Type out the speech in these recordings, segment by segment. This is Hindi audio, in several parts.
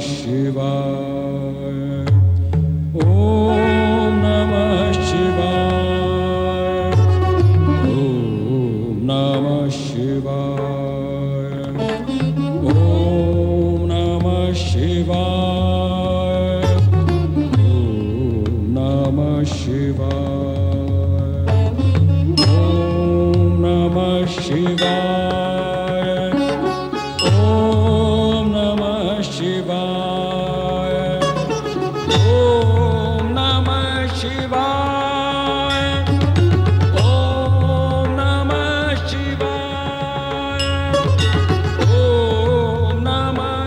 शिवाय। ओम नमः शिवाय। ओम नमः शिवाय। ओम नमः शिवाय। ओम नमः शिवाय। ओम नमः शिवाय। ओम नमः शिवाय। ओम नमः शिवाय। ओम नमः शिवाय। ओम नमः शिवाय। ओम नमः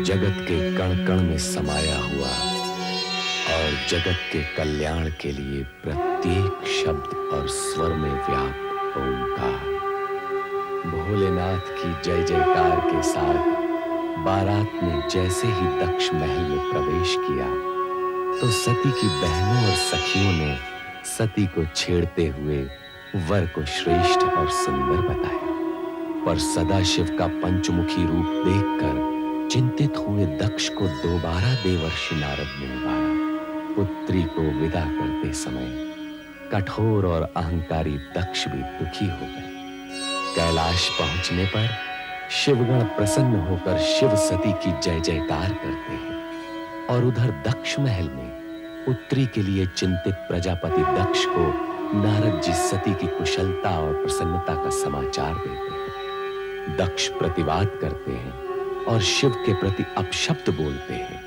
जगत के कण कण में समाया हुआ और जगत के कल्याण के लिए प्रत्येक शब्द और स्वर में व्याप्त ओंकार। भोलेनाथ की जय जयकार के साथ बारात ने जैसे ही दक्ष महल में प्रवेश किया तो सती की बहनों और सखियों ने सती को छेड़ते हुए वर को श्रेष्ठ और सुंदर बताया। पर सदाशिव का पंचमुखी रूप देखकर चिंतित हुए दक्ष को दोबारा देवर्षि नारद ने उबारा। पुत्री को विदा करते समय कठोर और अहंकारी दक्ष भी दुखी हो गए। कैलाश पहुंचने पर शिवगण प्रसन्न होकर शिव सती की जय जयकार करते हैं और उधर दक्ष महल में पुत्री के लिए चिंतित प्रजापति दक्ष को नारद जी सती की कुशलता और प्रसन्नता का समाचार देते हैं। दक्ष प्रतिवाद करते हैं और शिव के प्रति अपशब्द बोलते हैं,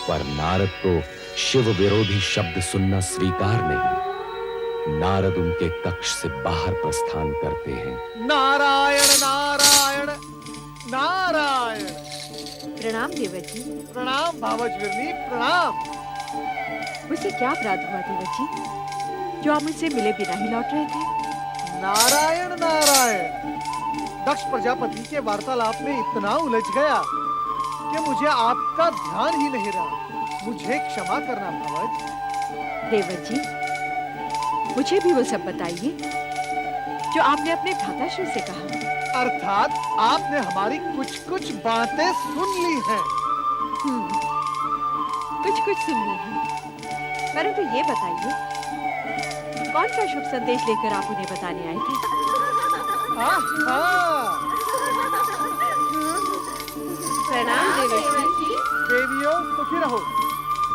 पर नारद को शिव विरोधी शब्द सुनना स्वीकार नहीं। नारद उनके कक्ष से बाहर प्रस्थान करते हैं। नारायण नारायण नारायण। प्रणाम देवजी। प्रणाम भावजविरनी, प्रणाम। मुझसे क्या अपराध हुआ देवजी जो आप मुझसे मिले बिना ही लौट रहे थे? नारायण नारायण। दक्ष प्रजापति के वार्तालाप में इतना उलझ गया कि मुझे आपका ध्यान ही नहीं रहा। मुझे क्षमा करना भावज। देवजी, मुझे भी वो सब बताइए जो आपने अपने भ्राताश्री से कहा। अर्थात आपने हमारी कुछ कुछ बातें सुन ली हैं। कुछ कुछ सुन ली हैं, परंतु ये बताइए कौन सा शुभ संदेश लेकर आप उन्हें बताने आए थे? प्रणाम देवर्षि। देवियों सुखी रहो।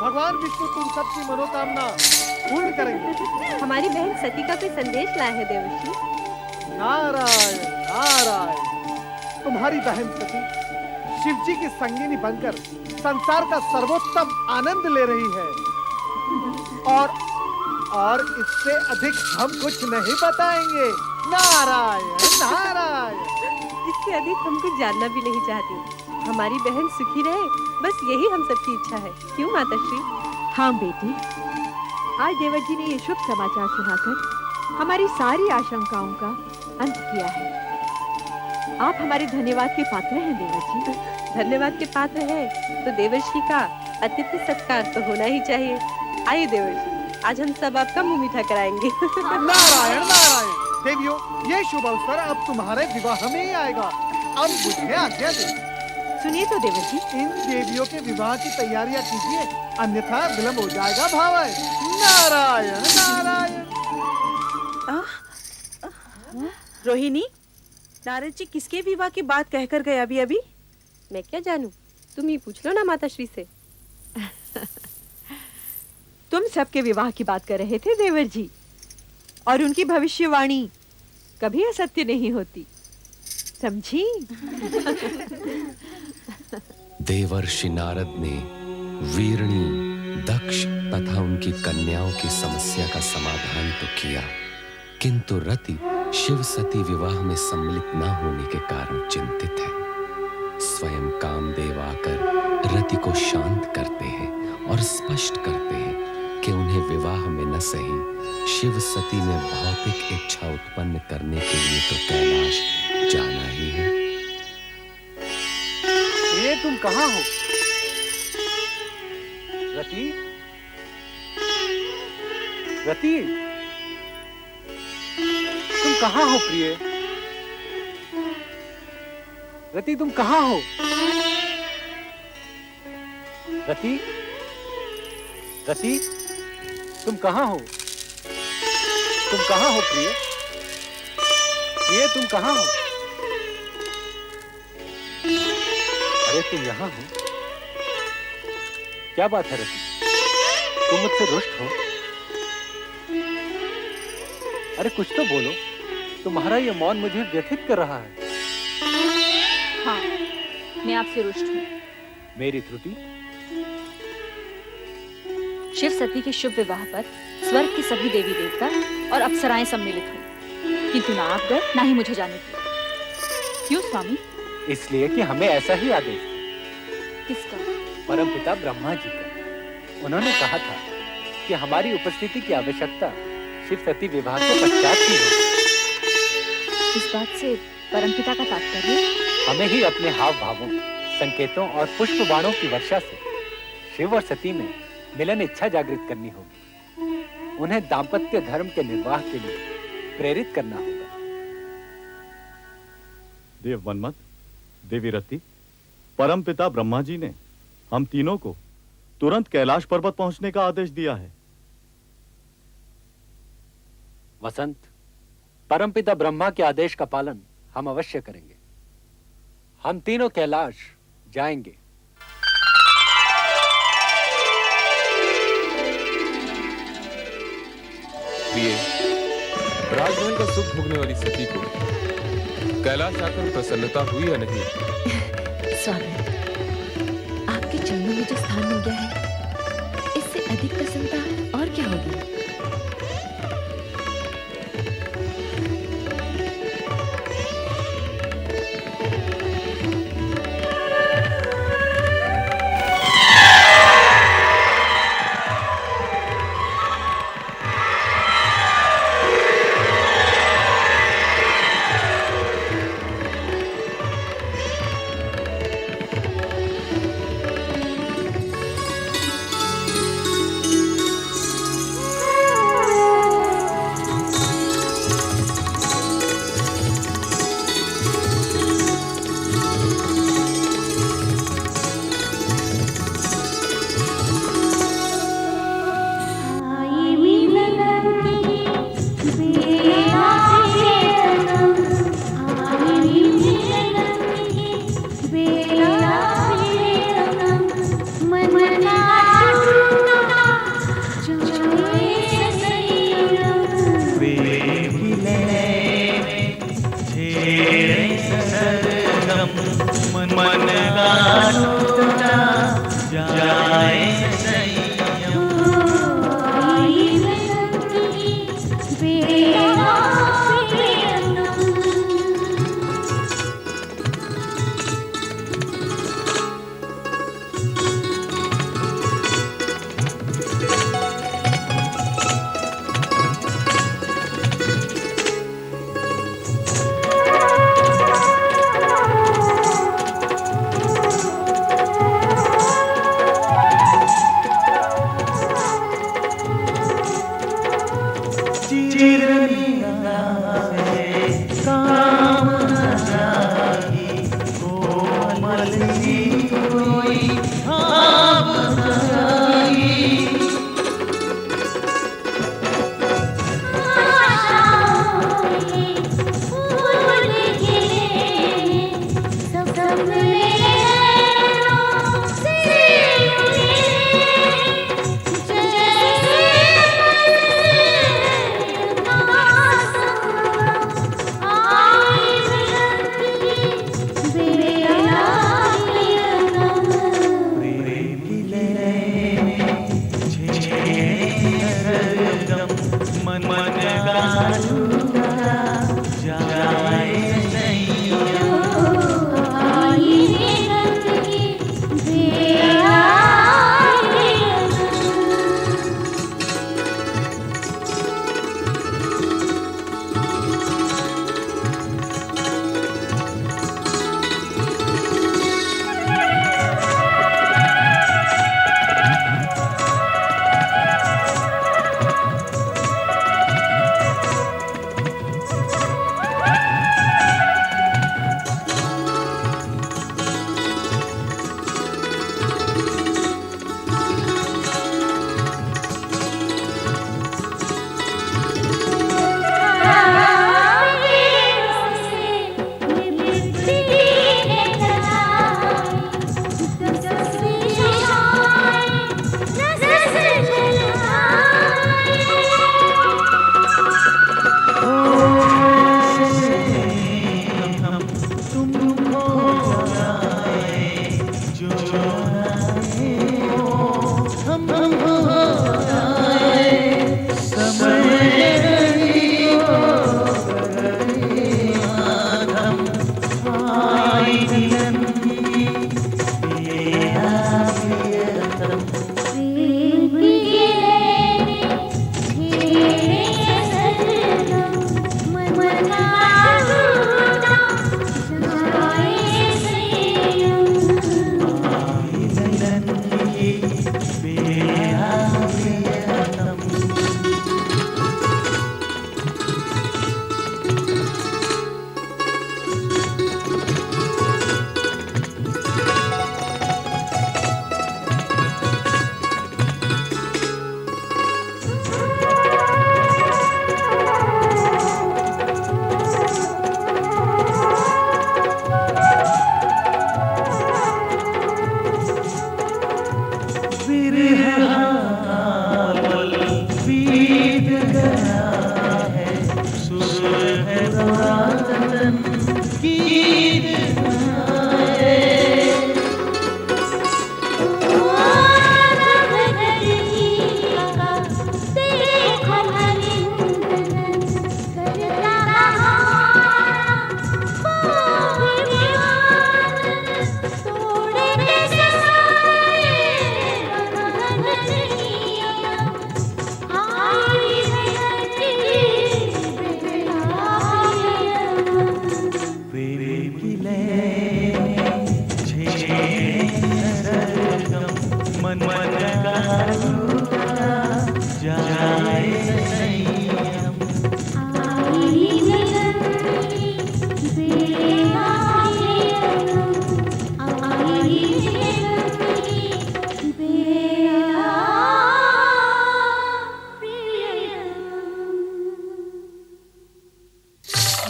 भगवान विष्णु तुम सबकी मनोकामना पूर्ण करेंगे। हमारी बहन सती का कोई संदेश लाया है देवर्षि। नारायण नारायण। तुम्हारी बहन सती शिव जी की संगिनी बनकर संसार का सर्वोत्तम आनंद ले रही है और और इससे अधिक हम कुछ नहीं बताएंगे। नारायण नारायण। इससे अधिक हम कुछ जानना भी नहीं चाहती। हमारी बहन सुखी रहे, बस यही हम सबकी इच्छा है। क्यों माताश्री? हाँ बेटी, आज देवर जी ने ये शुभ समाचार सुनाकर हमारी सारी आशंकाओं का अंत किया है। आप हमारे धन्यवाद के पात्र हैं देवर जी। धन्यवाद के पात्र हैं तो देवर्षि का अतिथि सत्कार तो होना ही चाहिए। आइए देवर्षि, आज हम सब आपका मुंह मीठा कराएंगे। नारायण नारायण। देवियों, ये शुभ अवसर अब तुम्हारे विवाह में ही आएगा। अब मुझे आज्ञा दे। सुनिए तो देवर्षि, इन देवियों के विवाह की तैयारियां कीजिए, अन्यथा विलंब हो जाएगा भावय। नारायण नारायण। रोहिणी, नारद जी किसके विवाह की बात कहकर गए अभी अभी? मैं क्या जानूं, तुम ही पूछ लो ना माताश्री से। तुम सबके विवाह की बात कर रहे थे देवर जी, और उनकी भविष्यवाणी कभी असत्य नहीं होती, समझी? देवर्षि नारद ने वीरणी, दक्ष तथा उनकी कन्याओं की समस्या का समाधान तो किया, किंतु रति शिव सती विवाह में सम्मिलित न होने के कारण चिंतित है। स्वयं कामदेव आकर रति को शांत करते हैं और स्पष्ट करते हैं कि उन्हें विवाह में न सही शिव सती में भौतिक इच्छा उत्पन्न करने के लिए तो कैलाश जाना ही है। ये तुम कहाँ हो? रति, रति, तुम कहाँ हो प्रिय? रति, तुम कहाँ हो? रति, रति, तुम कहाँ हो? तुम कहाँ हो प्रिय? प्रिय, तुम कहाँ हो? अरे तुम यहाँ हो? क्या बात है रति? तुम मुझसे रुष्ट हो? अरे कुछ तो बोलो, तुम्हारा ये मौन मुझे व्यथित कर रहा है। हाँ, मैं आपसे रुष्ट हूँ। मेरी त्रुटि? शिव सती के शुभ विवाह पर स्वर्ग के सभी देवी देवता और अप्सराएं सम्मिलित हुई, किंतु ना आप गए ना ही मुझे जाने दिया। क्यों स्वामी? इसलिए कि हमें ऐसा ही आदेश था। किसका? परमपिता ब्रह्मा जी का। उन्होंने कहा था कि हमारी उपस्थिति की आवश्यकता शिव सती विवाह के पश्चात ही हो। इस बात से परमपिता का तात्पर्य? हमें ही अपने हाव भावों, संकेतों और पुष्प बाणों की वर्षा से शिव और सती में मिलन इच्छा जागृत करनी होगी। उन्हें दाम्पत्य धर्म के निर्वाह के लिए प्रेरित करना होगा। देव मनमत, देवी रति, परमपिता ब्रह्मा जी ने हम तीनों को तुरंत कैलाश पर्वत पहुंचने का आदेश दिया है। वसंत, परमपिता ब्रह्मा के आदेश का पालन हम अवश्य करेंगे। हम तीनों कैलाश जाएंगे। प्रिय, राजमहल का सुख भोगने वाली सती को कैलाश आकर प्रसन्नता हुई या नहीं? स्वामी, आपके चरणों में जो स्थान मिल गया है, इससे अधिक प्रसन्नता और क्या होगी?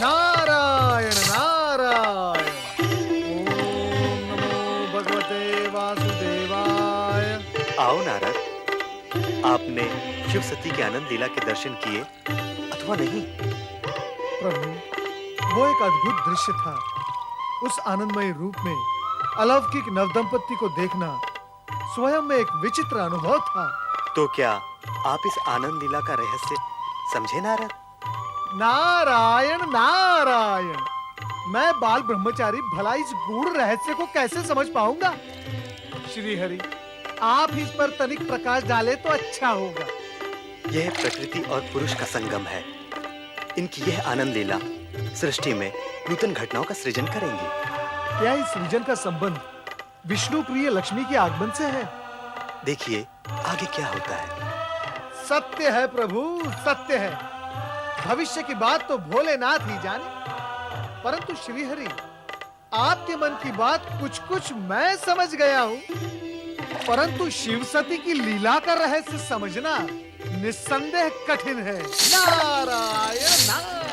नारायण नारायण। ओम नमो भगवते वासुदेवाय। आओ नारद, आपने शिव सती के आनंद लीला के दर्शन किए अथवा नहीं? प्रभु, वो एक अद्भुत दृश्य था। उस आनंदमय रूप में अलौकिक नवदंपति को देखना स्वयं में एक विचित्र अनुभव था। तो क्या आप इस आनंद लीला का रहस्य समझे नारद? नारायण नारायण, मैं बाल ब्रह्मचारी भला इस गूढ़ रहस्य को कैसे समझ पाऊंगा? श्री हरि, आप इस पर तनिक प्रकाश डाले तो अच्छा होगा। यह प्रकृति और पुरुष का संगम है। इनकी यह आनंद लीला सृष्टि में नूतन घटनाओं का सृजन करेंगी। क्या इस सृजन का संबंध विष्णु प्रिय लक्ष्मी के आगमन से है? देखिए आगे क्या होता है। सत्य है प्रभु, सत्य है। भविष्य की बात तो भोलेनाथ ही जाने, परंतु श्रीहरि, आपके मन की बात कुछ कुछ मैं समझ गया हूं, परंतु शिव सती की लीला का रहस्य समझना निस्संदेह कठिन है। नारायण नारायण।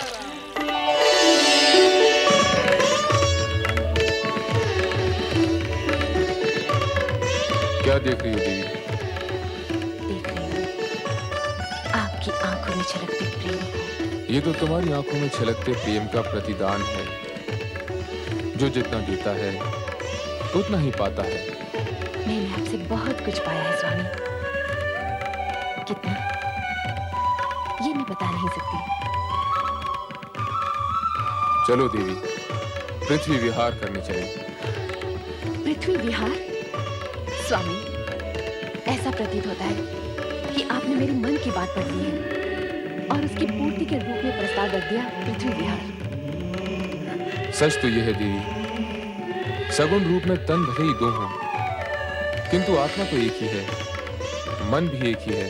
क्या देख रही हो देवी? देख रही हूँ आपकी आंखों में छलकते प्रेम को। ये तो तुम्हारी आंखों में छलकते प्रेम का प्रतिदान है। जो जितना देता है उतना ही पाता है। मैंने आपसे बहुत कुछ पाया है स्वामी। कितना, ये मैं बता नहीं सकती। चलो देवी, पृथ्वी विहार करने चले। पृथ्वी विहार? स्वामी, ऐसा प्रतीत होता है कि आपने मेरे मन की बात पढ़ ली है और उसकी पूर्ति के रूप में प्रस्ताव रख दिया, पृथ्वी विहार। सच तो यह है देवी, सगुण रूप में तन भले ही दो हों, किंतु आत्मा तो एक ही है, मन भी एक ही है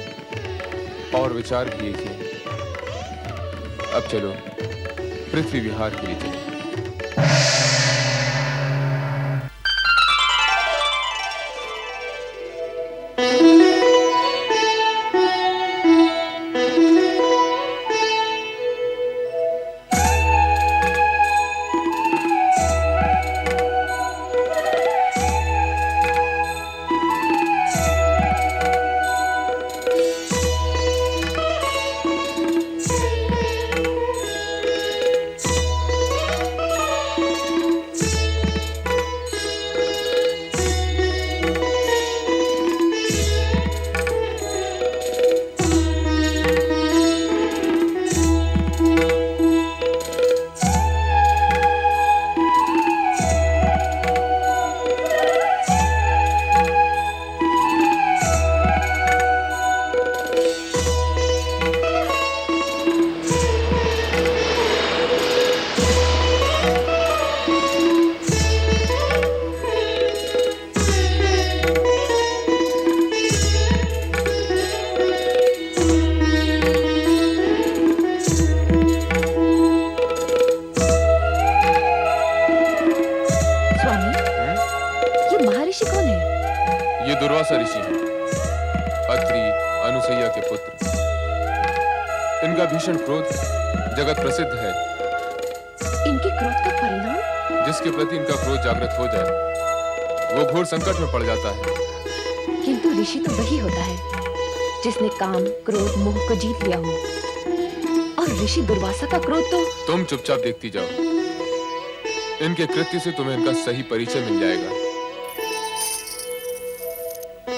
और विचार भी एक ही है। अब चलो पृथ्वी विहार के लिए चलें। दुर्वासा ऋषि हैं, अत्रि अनुसैया के पुत्र। इनका भीषण क्रोध जगत प्रसिद्ध है। इनके क्रोध का परिणाम? जिसके प्रति इनका क्रोध जागृत हो जाए वो घोर संकट में पड़ जाता है। किंतु ऋषि तो वही होता है जिसने काम, क्रोध, मोह को जीत लिया हो। और ऋषि दुर्वासा का क्रोध तो... तुम चुपचाप देखती जाओ, इनके कृत्य से तुम्हें इनका सही परिचय मिल जाएगा।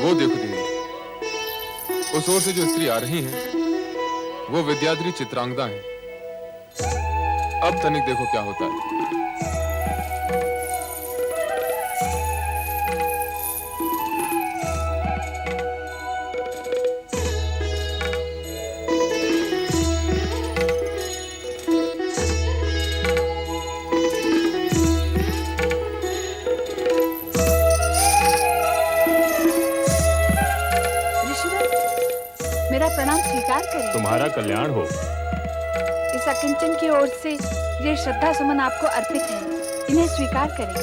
वो देखो देवी, उस ओर से जो स्त्री आ रही हैं, वो विद्याधरी चित्रांगदा हैं। अब तनिक देखो क्या होता है। मेरा प्रणाम स्वीकार करें। तुम्हारा कल्याण हो। इस अकिंचन की ओर से ये श्रद्धा सुमन आपको अर्पित है, इन्हें स्वीकार करें।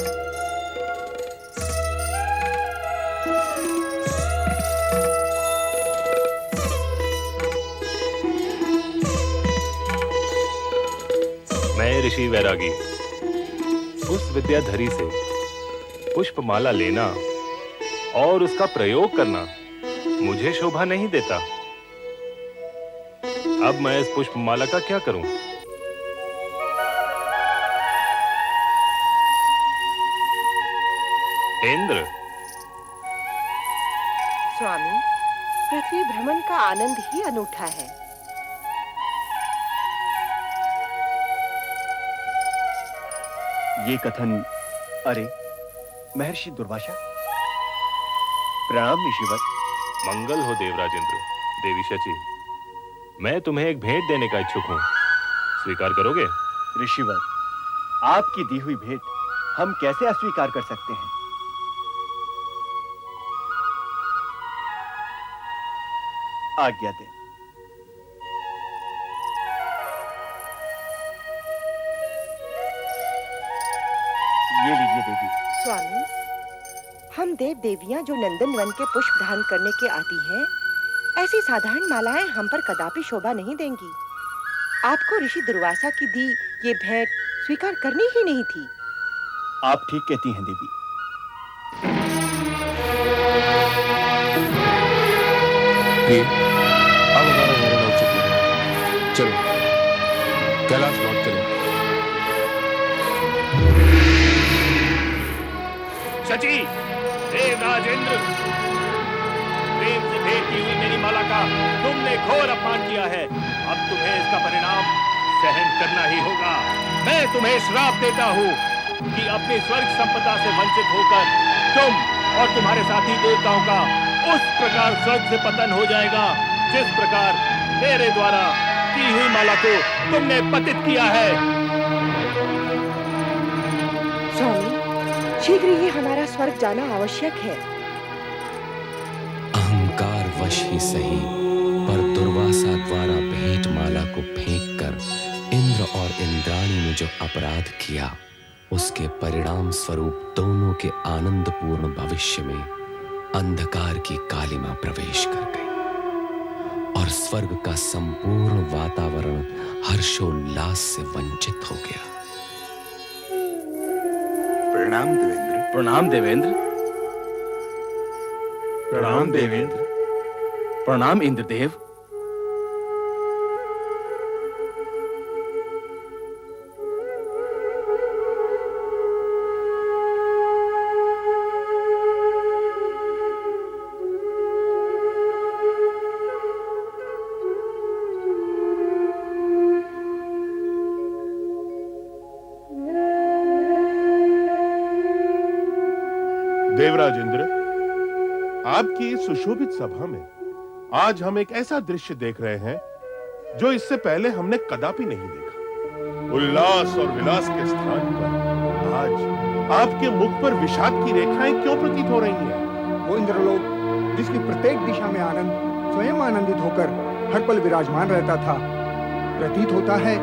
मैं ऋषि वैरागी उस विद्याधरी से पुष्पमाला लेना और उसका प्रयोग करना मुझे शोभा नहीं देता। अब मैं इस पुष्पमाला का क्या करूं? इंद्र। स्वामी, पृथ्वी भ्रमण का आनंद ही अनूठा है। ये कथन, अरे महर्षि दुर्वासा, प्रणाम ऋषिवर। मंगल हो देवराजेंद्र। देवी शची, मैं तुम्हें एक भेंट देने का इच्छुक हूं, स्वीकार करोगे? ऋषिवर, आपकी दी हुई भेंट हम कैसे अस्वीकार कर सकते हैं? आज्ञा दें। स्वामी, हम देव देवियां जो नंदन वन के पुष्प दान करने के आती हैं, ऐसी साधारण मालाएं हम पर कदापि शोभा नहीं देंगी। आपको ऋषि दुर्वासा की दी ये भेंट स्वीकार करनी ही नहीं थी। आप ठीक कहती हैं देवी। प्रिय, अब हमारा हरण हो चुकी है। चलो कैलाश लौट चलें। शची, देवराजेंद्र, प्रेम से भेंट की हुई मेरी माला का तुमने घोर अपमान किया है। अब तुम्हें इसका परिणाम सहन करना ही होगा। मैं तुम्हें श्राप देता हूँ कि अपनी स्वर्ग संपदा से वंचित होकर तुम और तुम्हारे साथी देवताओं का उस प्रकार स्वर्ग से पतन हो जाएगा जिस प्रकार मेरे द्वारा की हुई माला को तुमने पतित किया है। स्वामी, शीघ्र ही हमारा स्वर्ग जाना आवश्यक है। अहंकार वश ही सही, पर दुर्वासा द्वारा भेंट माला को फेंककर इंद्र और इंद्राणी ने जो अपराध किया, उसके परिणाम स्वरूप दोनों के आनंदपूर्ण भविष्य में अंधकार की कालिमा प्रवेश कर गई और स्वर्ग का संपूर्ण वातावरण हर्षोल्लास से वंचित हो गया। प्रणाम देवेंद्र। प्रणाम देवेंद्र। प्रणाम देवेंद्र। प्रणाम इंद्रदेव। देवराज इंद्र, आपकी इस सुशोभित सभा में आज हम एक ऐसा दृश्य देख रहे हैं जो इससे पहले हमने कदापि नहीं देखा। उल्लास और विलास के स्थान पर आज आपके मुख पर विषाद की रेखाएं क्यों प्रतीत हो रही हैं? वो इंद्रलोक जिसकी प्रत्येक दिशा में आनंद स्वयं आनंदित होकर हर पल विराजमान रहता था, प्रतीत होता है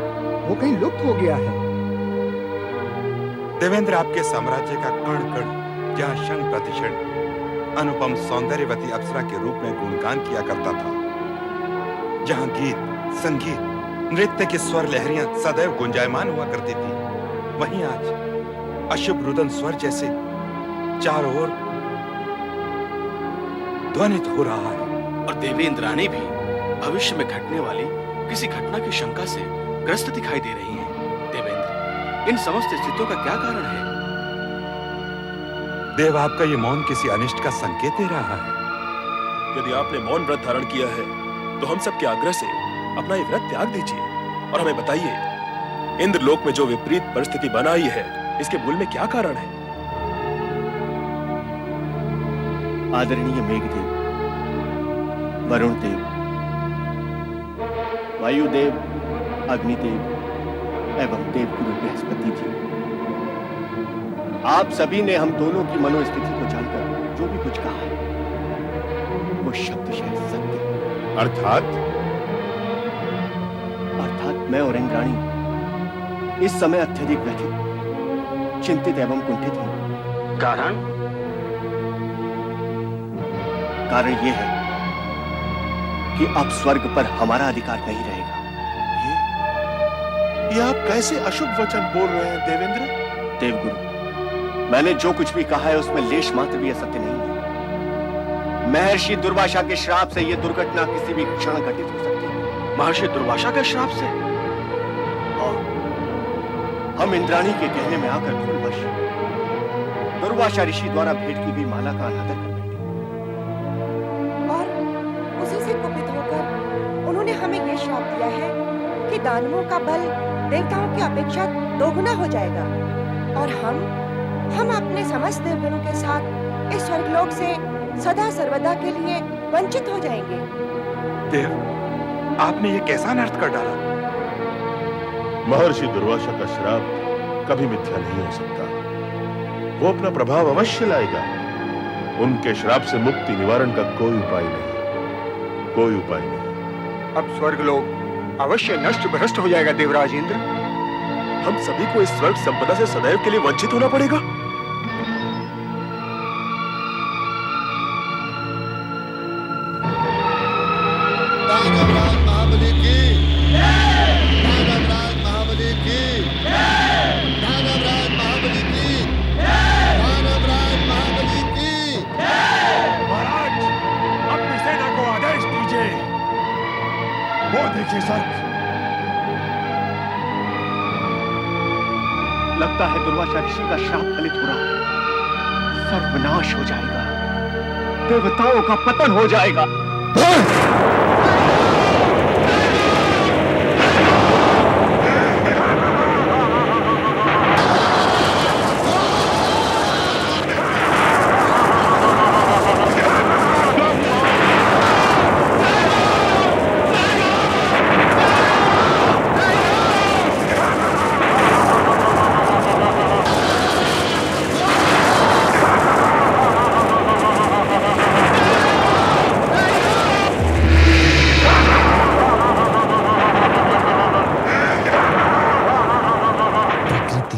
वो कहीं लुप्त हो गया है। देवेंद्र, आपके साम्राज्य का कण कण जहाँ क्षण प्रतिक्षण अनुपम सौंदर्यवती अप्सरा के रूप में गुणगान किया करता था, जहाँ गीत, संगीत, नृत्य की स्वर लहरियां सदैव गुंजायमान हुआ करती थी, वहीं आज अशुभ रुदन स्वर जैसे चारों ओर ध्वनित हो रहा है। और देवी इंद्राणी भी भविष्य में घटने वाली किसी घटना की शंका से ग्रस्त दिखाई दे रही हैं। देवेंद्र, इन समस्त स्थितियों का क्या कारण है? देव, आपका ये मौन किसी अनिष्ट का संकेत दे रहा है। यदि आपने मौन व्रत धारण किया है तो हम सबके आग्रह से अपना ये व्रत त्याग दीजिए और हमें बताइए, इंद्रलोक में जो विपरीत परिस्थिति बन आई है, इसके मूल में क्या कारण है? आदरणीय मेघदेव, वरुण देव, वायुदेव, अग्निदेव एवं देवगुरु बृहस्पति जी, आप सभी ने हम दोनों की मनोस्थिति को जानकर जो भी कुछ कहा है वो शब्दशः सत्य है। अर्थात मैं और इंद्राणी इस समय अत्यधिक व्यथित, चिंतित एवं कुंठित हैं। कारण ये है कि अब स्वर्ग पर हमारा अधिकार नहीं रहेगा। ये आप कैसे अशुभ वचन बोल रहे हैं देवेंद्र? देवगुरु, मैंने जो कुछ भी कहा है उसमें लेश मात्र भी असत्य नहीं है। महर्षि दुर्वासा के श्राप से यह दुर्घटना किसी भी क्षण घटित हो सकती है। महर्षि दुर्वासा के श्राप से? और हम इंद्राणी के कहने में आकर भूलवश दुर्वासा ऋषि द्वारा भेंट की गई माला का अनादर कर बैठे और उसी से कुपित होकर उन्होंने हमें यह श्राप दिया है कि दानवों का बल देवताओं की अपेक्षा दोगुना हो जाएगा और हम अपने समस्त देवगणों के साथ इस स्वर्गलोक से सदा सर्वदा के लिए वंचित हो जाएंगे। देव, आपने ये कैसा अनर्थ कर डाला? महर्षि दुर्वासा का श्राप कभी मिथ्या नहीं हो सकता। वो अपना प्रभाव अवश्य लाएगा। उनके श्राप से मुक्ति निवारण का कोई उपाय नहीं, कोई उपाय नहीं। अब स्वर्गलोक अवश्य नष्ट भ्रष्ट हो जाएगा देवराज इंद्र। हम सभी को इस स्वर्ग संपदा से सदैव के लिए वंचित होना पड़ेगा। वो देखिए सर, लगता है दुर्वासा ऋषि का श्राप फलित हो रहा है। सर्वनाश हो जाएगा, देवताओं का पतन हो जाएगा।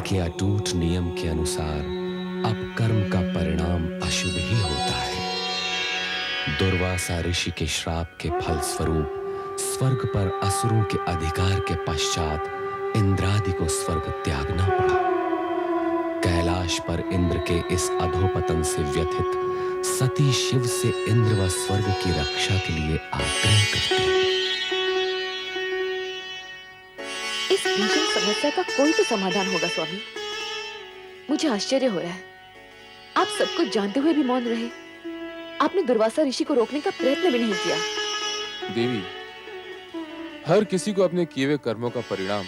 के अटूट नियम के अनुसार अब कर्म का परिणाम अशुभ ही होता है। दुर्वासा ऋषि के श्राप के फल स्वरूप स्वर्ग पर असुरों के अधिकार के पश्चात इंद्रादि को स्वर्ग त्यागना पड़ा। कैलाश पर इंद्र के इस अधोपतन से व्यथित सती शिव से इंद्र व स्वर्ग की रक्षा के लिए आग्रह करती है। इस भीषण समस्या का कोई तो समाधान होगा स्वामी। मुझे आश्चर्य हो रहा है, आप सब कुछ जानते हुए भी मौन रहे। आपने दुर्वासा ऋषि को रोकने का प्रयत्न भी नहीं किया। देवी, हर किसी को अपने किए हुए कर्मों का परिणाम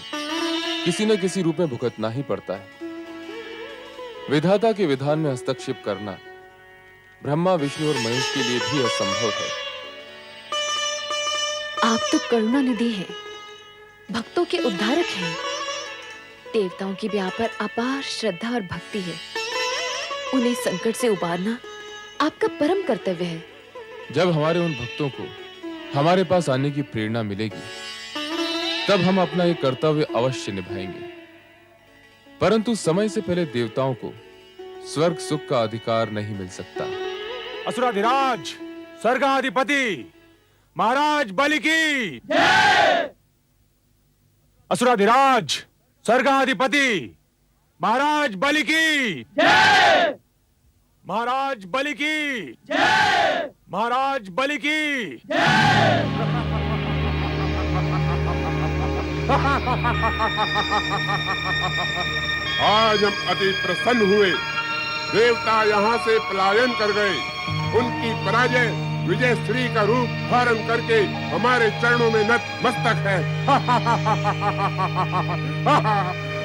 किसी न किसी रूप में भुगतना ही पड़ता है। विधाता के विधान में हस्तक्षेप करना ब्रह्मा, विष्णु और महेश के लिए भी असंभव है। आप तो करुणा निधि हैं, भक्तों के उद्धारक हैं। देवताओं की भी आप पर अपार श्रद्धा और भक्ति है। उन्हें संकट से उबारना आपका परम कर्तव्य है। जब हमारे उन भक्तों को हमारे पास आने की प्रेरणा मिलेगी, तब हम अपना ये कर्तव्य अवश्य निभाएंगे। परंतु समय से पहले देवताओं को स्वर्ग सुख का अधिकार नहीं मिल सकता। असुराधिराज स्वर्गाधिपति महाराज बलि की जय। असुराधिराज स्वर्गाधिपति महाराज बलि की जय। महाराज बलि की जय। महाराज बलि की जय। आज हम अति प्रसन्न हुए। देवता यहाँ से पलायन कर गए। उनकी पराजय विजय श्री का रूप धारण करके हमारे चरणों में नतमस्तक है।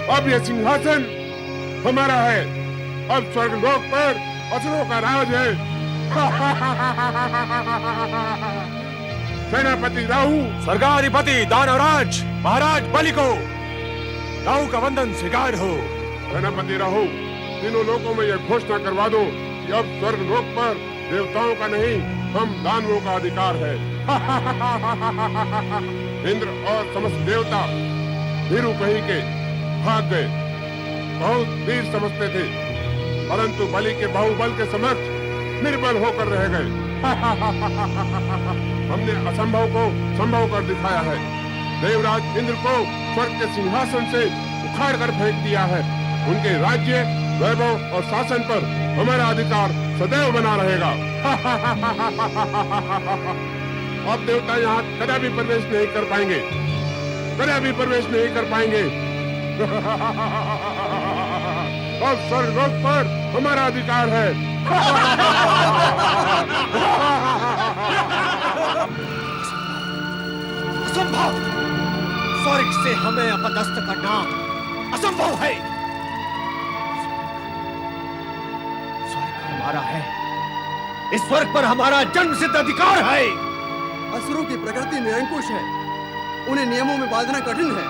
अब यह सिंहासन हमारा है। अब स्वर्गलोक पर असुरों का राज है। सेनापति राहु, स्वर्गाधिपति दानवराज महाराज बलि को राहु का वंदन स्वीकार हो। सेनापति राहु, तीनों लोकों में यह घोषणा करवा दो कि अब स्वर्गलोक पर देवताओं का नहीं, हम दानवों का अधिकार है। इंद्र और समस्त देवता भीरू कही के भाग गए। बहुत वीर समझते थे, परंतु बलि के बाहुबल के समक्ष निर्बल होकर रह गए। हमने असंभव को संभव कर दिखाया है। देवराज इंद्र को स्वर्ग के सिंहासन से उखाड़ कर फेंक दिया है। उनके राज्य, वैभव और शासन पर हमारा अधिकार सदैव बना रहेगा। अब देवता यहाँ कदापि प्रवेश नहीं कर पाएंगे, कदापि प्रवेश नहीं कर पाएंगे। अब स्वर्गलोक पर हमारा अधिकार है। असंभव! स्वर्ग से हमें अपदस्थ करना असंभव है। स्वर्ग हमारा है। इस स्वर्ग पर हमारा जन्म सिद्ध अधिकार है। असुरों की प्रकृति निरंकुश है। उन्हें नियमों में बांधना कठिन है।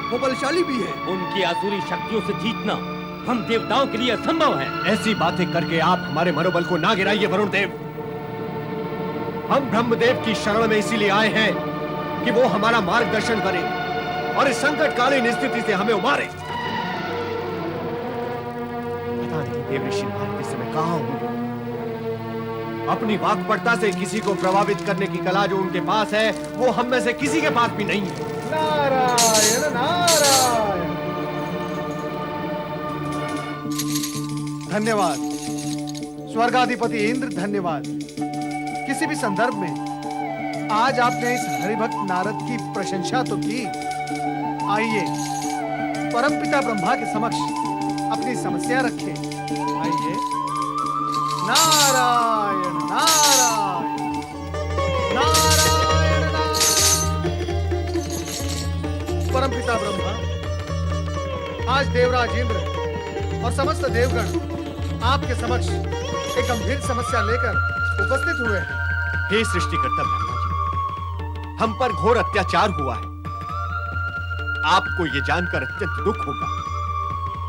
वो बलशाली भी है। उनकी आसुरी शक्तियों से जीतना हम देवताओं के लिए असंभव है। ऐसी बातें करके आप हमारे मनोबल को ना गिराइए वरुण देव। हम ब्रह्मदेव की शरण में इसीलिए आए हैं कि वो हमारा मार्गदर्शन करे और इस संकटकालीन स्थिति से हमें उबारे। पता नहीं देव ऋषि महाराज इस समय कहाँ होंगे। अपनी वाक्पटुता से किसी को प्रभावित करने की कला जो उनके पास है, वो हम में से किसी के पास भी नहीं है। नारायण नारायण। धन्यवाद स्वर्गाधिपति इंद्र, धन्यवाद। किसी भी संदर्भ में आज आपने इस हरिभक्त नारद की प्रशंसा तो की, आइए परमपिता ब्रह्मा के समक्ष अपनी समस्या रखें। आइए। नारायण नारायण नारायण नारायण। परमपिता ब्रह्मा, आज देवराज इंद्र और समस्त देवगण आपके समक्ष एक गंभीर समस्या लेकर उपस्थित हुए हैं। हे सृष्टिकर्ता ब्रह्मा जी, हम पर घोर अत्याचार हुआ है। आपको ये जानकर अत्यंत दुख होगा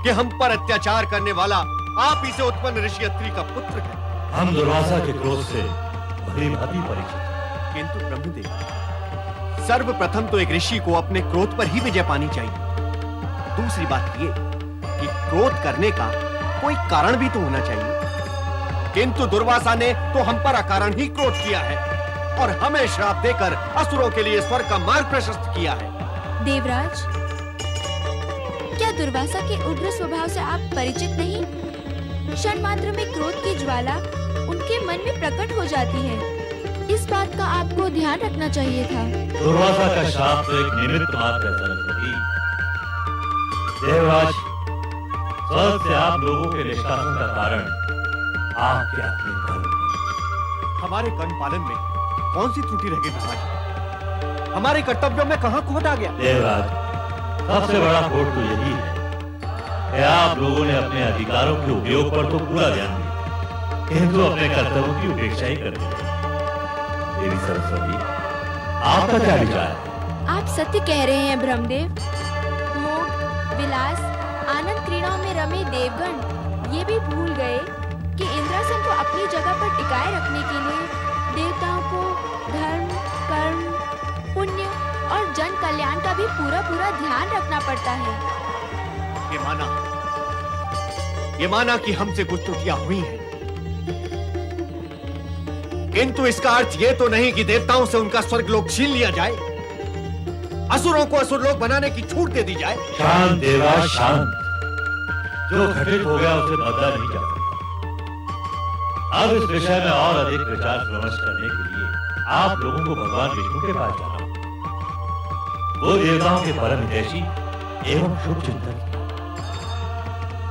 कि हम पर अत्याचार करने वाला आप ही से उत्पन्न ऋषि अत्रि का पुत्र है। हम दुर्वासा के क्रोध से भली-भांति परिचित हैं। किंतु ब्रह्मदेव, सर्वप्रथम तो एक ऋषि को अपने क्रोध पर ही विजय पानी चाहिए। दूसरी बात ये कि क्रोध करने का कोई कारण भी तो होना चाहिए। किंतु दुर्वासा ने तो हम पर अकारण ही क्रोध किया है और हमें श्राप देकर असुरों के लिए स्वर्ग का मार्ग प्रशस्त किया है। देवराज, क्या दुर्वासा के उग्र स्वभाव से आप परिचित नहीं? क्षण मात्र में क्रोध की ज्वाला उनके मन में प्रकट हो जाती है। इस बात का आपको ध्यान रखना चाहिए था। दुर्वासा का शाप तो एक निमित्त मात्र है सरस्वती। देवराज, स्वर्ग से आप लोगों के निष्कासन का कारण आपके अपने कर्म। हमारे कर्म पालन में कौन सी त्रुटि रह गई ब्रह्मा जी? हमारे कर्तव्यों में कहां खोट आ गया? देवराज, सबसे बड़ा खोट तो यही है कि आप लोगों ने अपने अधिकारों के उपयोग पर तो पूरा ध्यान दिया, किंतु अपने कर्तव्यों की उपेक्षा ही कर दी। देवी सरस्वती, आपका क्या विचार है? आप सत्य कह रहे हैं ब्रह्मदेव। भोग, विलास, आनंद क्रीड़ाओं में रमे देवगण ये भी भूल गए कि इंद्रासन को अपनी जगह पर टिकाए रखने के लिए देवताओं को धर्म, कर्म, पुण्य और जन कल्याण का भी पूरा पूरा ध्यान रखना पड़ता है। ये माना कि हमसे कुछ त्रुटियां हुई हैं, किंतु इसका अर्थ ये तो नहीं कि देवताओं से उनका स्वर्गलोक छीन लिया जाए, असुरों को असुरलोक बनाने की छूट दे दी जाए। शांत देवराज, शांत। जो घटित हो गया उसे बदला नहीं जा सकता। अब इस विषय में और अधिक विचार विमर्श करने के लिए आप लोगों को भगवान विष्णु के पास जाना होगा। वो देवताओं के परम हितैषी एवं शुभ चिंतक।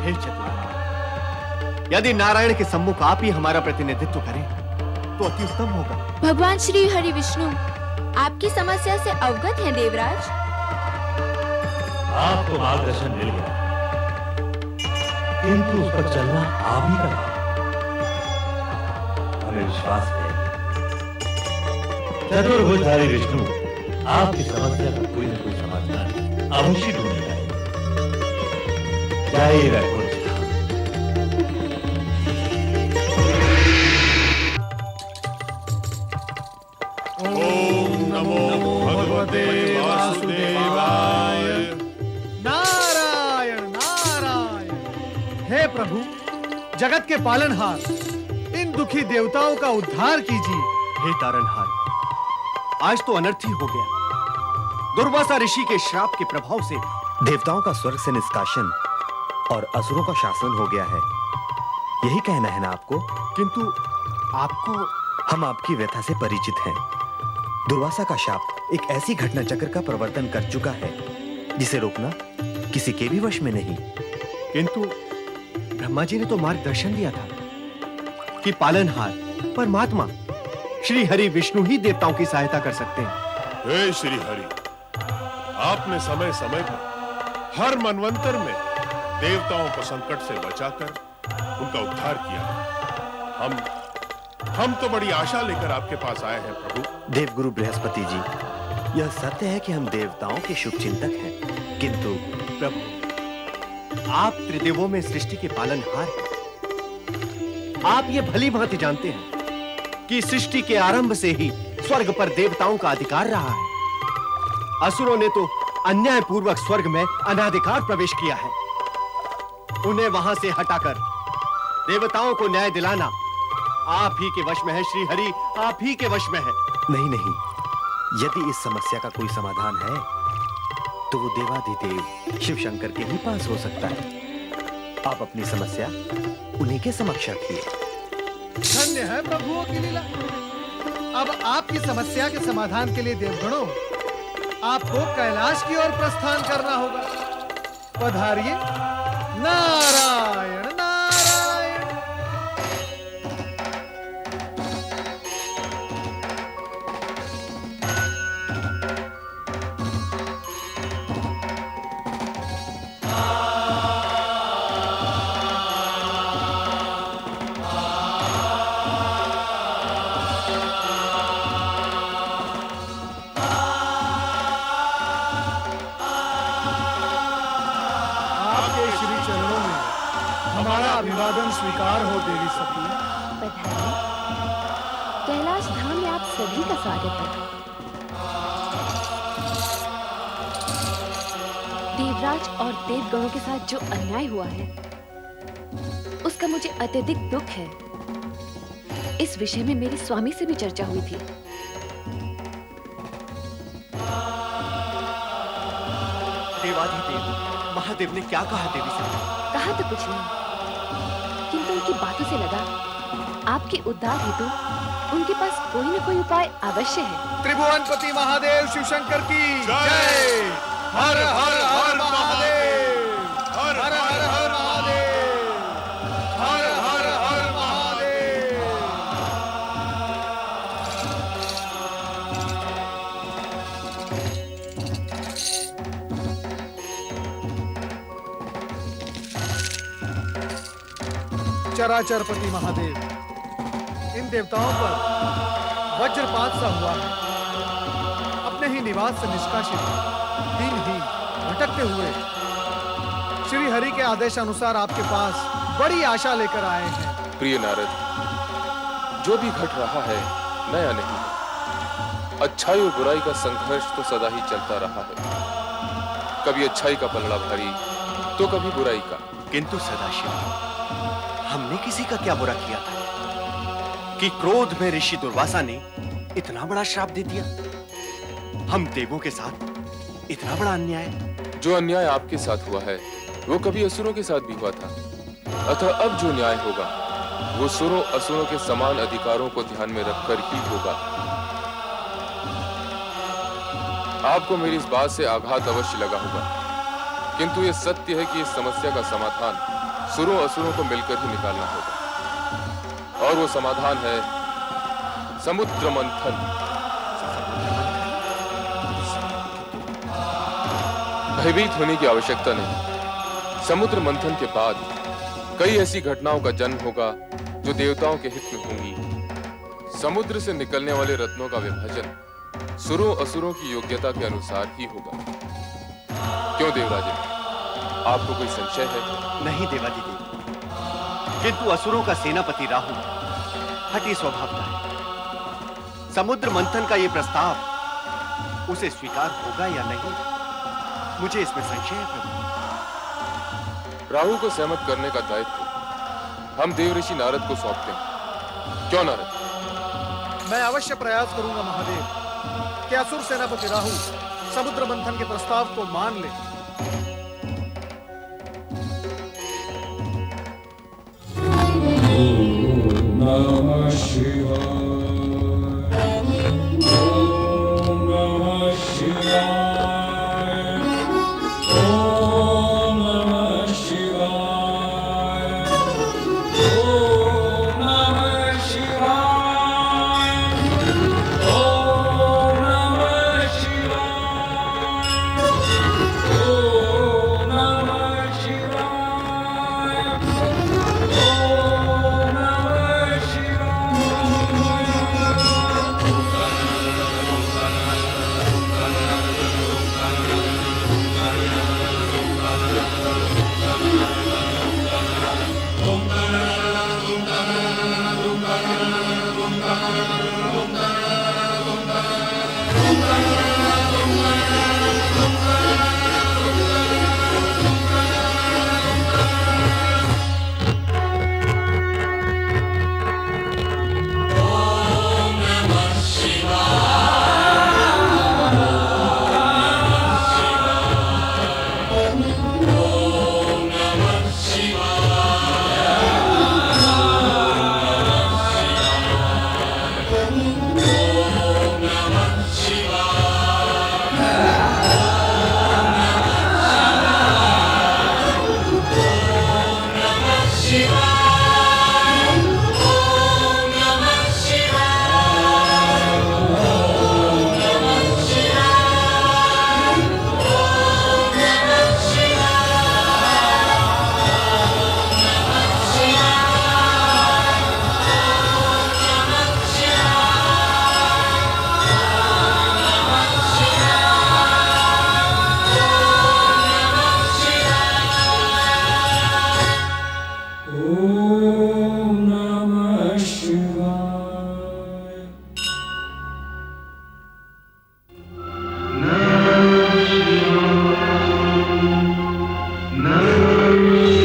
हे चतुर, यदि नारायण के सम्मुख आप ही हमारा प्रतिनिधित्व करें तो अति उत्तम होगा। भगवान श्री हरि विष्णु आपकी समस्या से अवगत हैं देवराज। आपको मार्गदर्शन मिल गया, किंतु उस पर चलना आप ही का काम। हमें विश्वास है चतुर्भुजधारी विष्णु आपकी समस्या का कोई न कोई समाधान अवश्य ढूंढ लाएगा। जय वैकुंठ। ओम नमो भगवते वासुदेवाय। नारायण नारायण। हे प्रभु, जगत के पालनहार, इन दुखी देवताओं का उद्धार कीजिए। हे तारनहार, आज तो अनर्थ ही हो गया। दुर्वासा ऋषि के श्राप के प्रभाव से देवताओं का स्वर्ग से निष्कासन और असुरों का शासन हो गया है, यही कहना है ना आपको? किंतु आपको, हम आपकी व्यथा से परिचित हैं। दुर्वासा का शाप एक ऐसी घटना चक्र का प्रवर्तन कर चुका है जिसे रोकना किसी के भी वश में नहीं। किंतु ब्रह्मा जी ने तो मार्गदर्शन दिया था कि पालनहार परमात्मा श्री हरि विष्णु ही देवताओं की सहायता कर सकते हैं। हे श्री हरि, आपने समय समय पर हर मनवंतर में देवताओं को संकट से बचाकर उनका उद्धार किया। हम तो बड़ी आशा लेकर आपके पास आए हैं प्रभु। देवगुरु बृहस्पति जी, यह सत्य है कि हम देवताओं के शुभ चिंतक हैं, किंतु प्रभु, आप त्रिदेवों में सृष्टि के पालनहार हैं। आप ये भली भांति जानते हैं कि सृष्टि के आरंभ से ही स्वर्ग पर देवताओं का अधिकार रहा है। असुरों ने तो अन्याय पूर्वक स्वर्ग में अनाधिकार प्रवेश किया है। उन्हें वहां से हटाकर देवताओं को न्याय दिलाना आप ही के वश में है श्री हरि, आप ही के वश में है। नहीं नहीं, यदि इस समस्या का कोई समाधान है तो वो देवाधिदेव शिव शंकर के ही पास हो सकता है। आप अपनी समस्या उन्हीं के समक्ष रखिए। धन्य है प्रभुओं की लीला। अब आपकी समस्या के समाधान के लिए देवगणों आपको कैलाश की ओर प्रस्थान करना होगा। पधारिए। नारायण नारायण। आपके श्री चरणों में हमारा अभिवादन स्वीकार हो देवी सती। बधाई। कैलाश धाम में आप सभी का स्वागत है। देवराज और देवगणों के साथ जो अन्याय हुआ है उसका मुझे अत्यधिक दुख है। इस विषय में मेरे स्वामी से भी चर्चा हुई थी। देवाधिदेव महादेव ने क्या कहा देवी सती? कहा तो कुछ नहीं, किंतु उनकी बातों से लगा आपके उद्धार हेतु उनके पास कोई न कोई उपाय अवश्य है। त्रिभुवनपति महादेव शिवशंकर की जय। हर हर हर महादेव। हर हर हर महादेव। हर हर हर महादेव। चराचरपति महादेव, इन देवताओं पर वज्रपात सा हुआ है। अपने ही निवास से निष्कासित दिनहीन भटकते हुए श्री हरि के आदेशानुसार आपके पास बड़ी आशा लेकर आए हैं। प्रिय नारद, जो भी घट रहा है नया नहीं है। अच्छाई और बुराई का संघर्ष तो सदा ही चलता रहा है। कभी अच्छाई का पलड़ा भारी तो कभी बुराई का। किंतु सदाशिव, हमने किसी का क्या बुरा किया था कि क्रोध में ऋषि दुर्वासा ने इतना बड़ा श्राप दे दिया? हम देवों के साथ इतना बड़ा अन्याय। जो अन्याय आपके साथ हुआ है वो कभी असुरों के साथ भी हुआ था। अतः अब जो न्याय होगा वो सुरों असुरों के समान अधिकारों को ध्यान में रखकर ही होगा। आपको मेरी इस बात से आघात अवश्य लगा होगा, किंतु ये सत्य है कि इस समस्या का समाधान सुरों असुरों को मिलकर ही निकालना होगा। और वो समाधान है समुद्र मंथन। भयभीत होने की आवश्यकता नहीं। समुद्र मंथन के बाद कई ऐसी घटनाओं का जन्म होगा जो देवताओं के हित में होंगी। समुद्र से निकलने वाले रत्नों का विभाजन सुरों असुरों की योग्यता के अनुसार ही होगा। क्यों देवराजन, आपको कोई संशय है? नहीं देवाधिदेव, किंतु असुरों का सेनापति राहु हठी स्वभाव का है। समुद्र मंथन का यह प्रस्ताव उसे स्वीकार होगा या नहीं, मुझे इसमें संशय है प्रभु। राहु को सहमत करने का दायित्व हम देव ऋषि नारद को सौंपते हैं। क्यों नारद? मैं अवश्य प्रयास करूंगा महादेव कि असुर सेनापति राहु समुद्र मंथन के प्रस्ताव को मान ले। नमः शिवाय। ओम नमः शिवाय। ओम नमः शिवाय। ओम नमः शिवाय। ओम नमः शिवाय। ओम नमः शिवाय। ओम नमः शिवाय। नमः